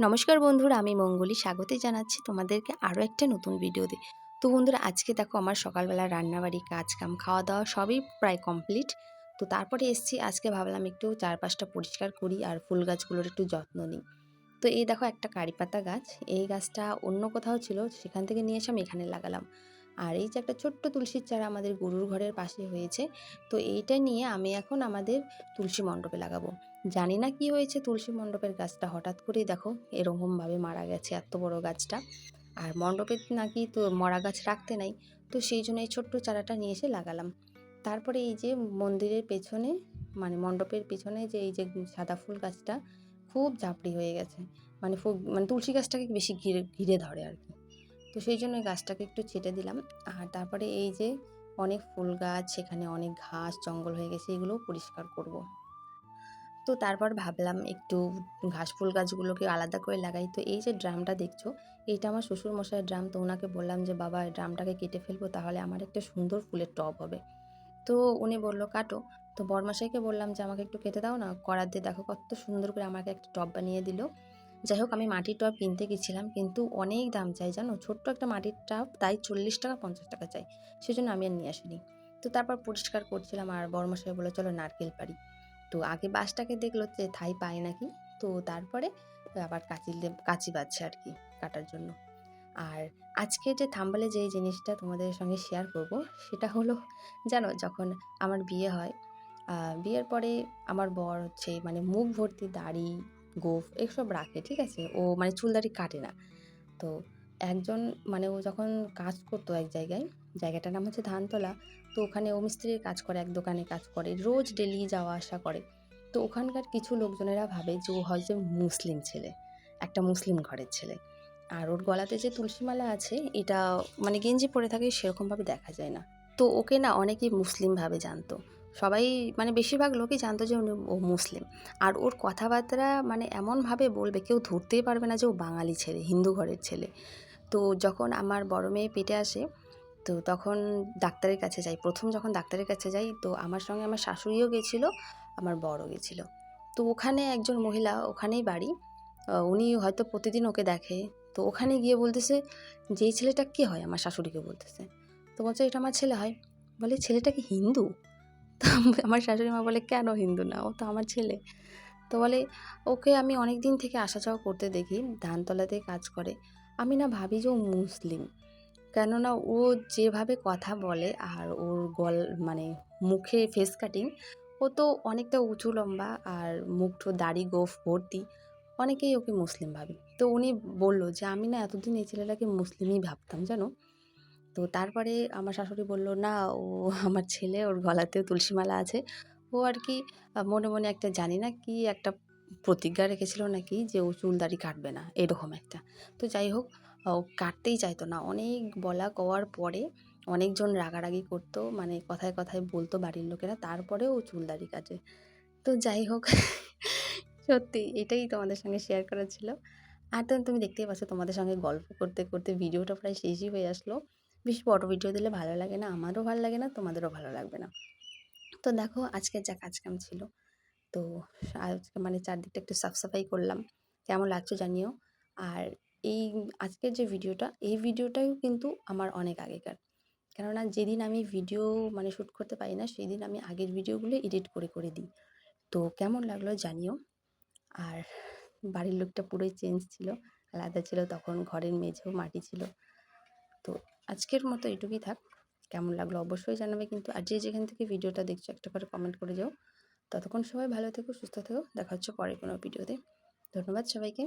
নমস্কার বন্ধুরা, আমি মঙ্গলি স্বাগত জানাচ্ছি তোমাদেরকে আরও একটা নতুন ভিডিওতে। তো বন্ধুরা, আজকে দেখো আমার সকালবেলা রান্নাবাড়ি কাজকাম খাওয়া দাওয়া সবই প্রায় কমপ্লিট। তো তারপরে এসছি, আজকে ভাবলাম একটু চারপাশটা পরিষ্কার করি আর ফুল গাছগুলোর একটু যত্ন নিই। তো এই দেখো একটা কারি পাতা গাছ, এই গাছটা অন্য কোথাও ছিল, সেখান থেকে নিয়ে এসে আমি এখানে লাগালাম। আর এই যে একটা ছোট্ট তুলসীর চারা আমাদের গরুর ঘরের পাশে হয়েছে, তো এইটা নিয়ে আমি এখন আমাদের তুলসী মণ্ডপে লাগাবো। জানি না কি হয়েছে তুলসী মণ্ডপের গাছটা, হঠাৎ করেই দেখো এরকমভাবে মারা গেছে এত বড় গাছটা। আর মণ্ডপে নাকি তো মরা গাছ রাখতে নাই, তো সেই জন্য এই ছোট্ট চারাটা নিয়ে এসে লাগালাম। তারপরে এই যে মন্দিরের পেছনে, মানে মণ্ডপের পেছনে যে এই যে সাদা ফুল গাছটা খুব ঝাপড়ি হয়ে গেছে, মানে তুলসী গাছটাকে বেশি ঘিরে ঘিরে ধরে আর কি। তো সেই জন্য ওই গাছটাকে একটু ছেটে দিলাম। আর তারপরে এই যে অনেক ফুল গাছ, সেখানে অনেক ঘাস জঙ্গল হয়ে গেছে, এগুলোও পরিষ্কার করব। তো তারপর ভাবলাম একটু ঘাস ফুল গাছগুলোকে আলাদা করে লাগাই। তো এই যে ড্রামটা দেখছো, এইটা আমার শ্বশুরমশাইয়ের ড্রাম। তো ওনাকে বললাম যে বাবা, এই ড্রামটাকে কেটে ফেলবো, তাহলে আমার একটা সুন্দর ফুলের টব হবে। তো উনি বলল কাটো। তো বড়মশাইকে বললাম যে আমাকে একটু কেটে দাও না, করার দিয়ে দেখো কত সুন্দর করে আমাকে একটা টব বানিয়ে দিল। যাই হোক, আমি মাটির টব কিনতে গেছিলাম, কিন্তু অনেক দাম চাই জানো, ছোট্ট একটা মাটির টব তাই 40 টাকা 50 টাকা চাই। সেজন্য আমি আর নিয়ে আসিনি। তো তারপর পরিষ্কার করছিলাম, আর বড়মশাই বলে চলো নারকেল পাড়ি। তো আগে বাঁশটাকে দেখলো যে থাই পায় নাকি, তো তারপরে আবার কাঁচি বাজছে আর কি কাটার জন্য। আর আজকে যে থাম্বনেলে যে জিনিসটা তোমাদের সঙ্গে শেয়ার করব, সেটা হলো, জানো যখন আমার বিয়ে হয়, বিয়ের পরে আমার বর হচ্ছে মানে মুখ ভর্তি দাড়ি গোঁফ এসব রাখে, ঠিক আছে, ও মানে চুল দাড়ি কাটে না। তো একজন, মানে ও যখন কাজ করতো এক জায়গায়, জায়গাটার নাম হচ্ছে ধানতলা। তো ওখানে ও মিস্ত্রির কাজ করে, এক দোকানে কাজ করে, রোজ ডেলি যাওয়া আসা করে। তো ওখানকার কিছু লোকজনেরা ভাবে যে ও হয় যে মুসলিম ছেলে, একটা মুসলিম ঘরের ছেলে। আর ওর গলাতে যে তুলসীমালা আছে, এটা মানে গেঞ্জি পরে থাকে সেরকমভাবে দেখা যায় না। তো ওকে না অনেকেই মুসলিমভাবে জানতো, সবাই মানে বেশিরভাগ লোকই জানতো যে ও মুসলিম। আর ওর কথাবার্তা মানে এমনভাবে বলবে, কেউ ধরতেই পারবে না যে ও বাঙালি ছেলে, হিন্দু ঘরের ছেলে। তো যখন আমার বড় মেয়ে পেটে আসে, তো তখন ডাক্তারের কাছে যাই, প্রথম যখন ডাক্তারের কাছে যাই, তো আমার সঙ্গে আমার শাশুড়িও গেছিলো, আমার বড়ও গেছিলো। তো ওখানে একজন মহিলা, ওখানেই বাড়ি, উনি হয়তো প্রতিদিন ওকে দেখে। তো ওখানে গিয়ে বলতেছে যে এই ছেলেটা কে হয়, আমার শাশুড়িকে বলতেছে। তো বলছে এটা আমার ছেলে হয়। বলে ছেলেটা কি হিন্দু? তো আমার শাশুড়ি মা বলে কেন হিন্দু না, ও তো আমার ছেলে। তো বলে ওকে আমি অনেক দিন থেকে আসা যাওয়া করতে দেখি, ধানতলাতে কাজ করে। আমি না ভাবি যে ও মুসলিম, কেননা ও যেভাবে কথা বলে আর ওর মানে মুখে ফেস কাটিং, ও তো অনেকটা উঁচু লম্বা, আর মুখটো দাড়ি গোঁফ ভর্তি, অনেকেই ওকে মুসলিম ভাবে। তো উনি বলল যে আমি না এতদিন এই ছেলেটাকে মুসলিমই ভাবতাম জানো। তো তারপরে আমার শাশুড়ি বলল না, ও আমার ছেলে, ওর গলাতেও তুলসীমালা আছে। ও আর কি মনে মনে একটা জানি না কি একটা প্রতিজ্ঞা রেখেছিল নাকি, যে ও চুল দাড়ি কাটবে না, এরকম একটা। তো যাই হোক, ও কাটতেই চাইতো না, অনেক বলা কওয়ার পরে অনেকজন রাগারাগি করতো, মানে কথায় কথায় বলতো বাড়ির লোকেরা, তারপরেও ও চুল দাড়ি কাটে। তো যাই হোক, সত্যি এটাই তোমাদের সঙ্গে শেয়ার করার ছিল। আর তখন তুমি দেখতেই পাচ্ছ, তোমাদের সঙ্গে গল্প করতে করতে ভিডিওটা প্রায় শেষই হয়ে আসলো। বেশি বড় ভিডিও দিলে ভালো লাগে না, আমারও ভালো লাগে না, তোমাদেরও ভালো লাগবে না। তো দেখো আজকের যা কাজকাম ছিল, তো আজকে মানে চারদিকটা একটু সাফসাফাই করলাম। কেমন লাগছে জানিও। আর এই আজকের যে ভিডিওটা, এই ভিডিওটাও কিন্তু আমার অনেক আগেকার। কেননা যেদিন আমি ভিডিও মানে শ্যুট করতে পারি না, সেদিন আমি আগের ভিডিওগুলো এডিট করে করে দিই। তো কেমন লাগলো জানিও। আর বাড়ির লোকটা পুরোই চেঞ্জ ছিল, আলাদা ছিল, তখন ঘরের মেঝেও মাটি ছিল। তো আজকের মতো এটুকুই থাক। কেমন লাগলো অবশ্যই জানাবে কিন্তু। আর যে যেখান থেকে ভিডিওটা দেখছো, একটা করে কমেন্ট করে যাও। ততক্ষণ সবাই ভালো থেকো, সুস্থ থেকো, দেখা হচ্ছে পরের কোনো ভিডিওতে। ধন্যবাদ সবাইকে।